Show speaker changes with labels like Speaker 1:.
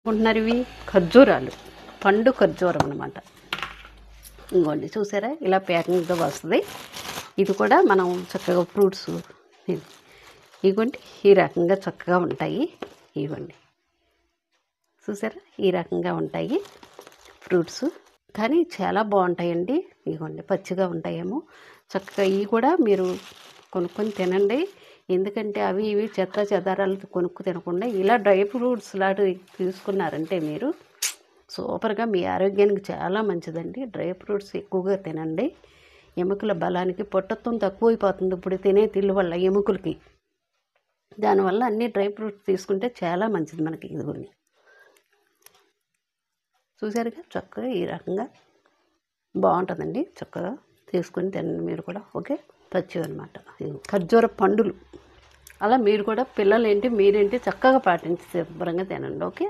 Speaker 1: ఉంటున్నారు ఇవి ఖర్జూరాలు, పండు ఖర్జూరం అనమాట. ఇంకోండి చూసారా, ఇలా ప్యాకింగ్తో వస్తుంది. ఇది కూడా మనం చక్కగా ఫ్రూట్స్ ఇవ్వండి, ఈ రకంగా చక్కగా ఉంటాయి. ఇవ్వండి చూసారా, ఈ రకంగా ఉంటాయి ఫ్రూట్స్, కానీ చాలా బాగుంటాయండి. ఇవ్వండి పచ్చిగా ఉంటాయేమో, చక్కగా ఇవి కూడా మీరు కొనుక్కొని తినండి. ఎందుకంటే అవి ఇవి చెత్త చెదారాలు కొనుక్కు తినకుండా ఇలా డ్రై ఫ్రూట్స్ లాంటివి తీసుకున్నారంటే మీరు సూపర్గా, మీ ఆరోగ్యానికి చాలా మంచిదండి. డ్రై ఫ్రూట్స్ ఎక్కువగా తినండి. ఎముకల బలానికి పొట్టత్వం తక్కువైపోతుంది ఇప్పుడు తినే తిల్లు వల్ల ఎముకలకి. దానివల్ల అన్ని డ్రై ఫ్రూట్స్ తీసుకుంటే చాలా మంచిది మనకి. ఇదిగోండి చూసారుగా, చక్కగా ఈ రకంగా బాగుంటుందండి. చక్కగా తీసుకొని తినండి మీరు కూడా. ఓకే, పచ్చివి అనమాట ఖర్జూర పండులు. అలా మీరు కూడా పిల్లలేంటి మీరేంటి చక్కగా పాటించి శుభ్రంగా తినండి. ఓకే.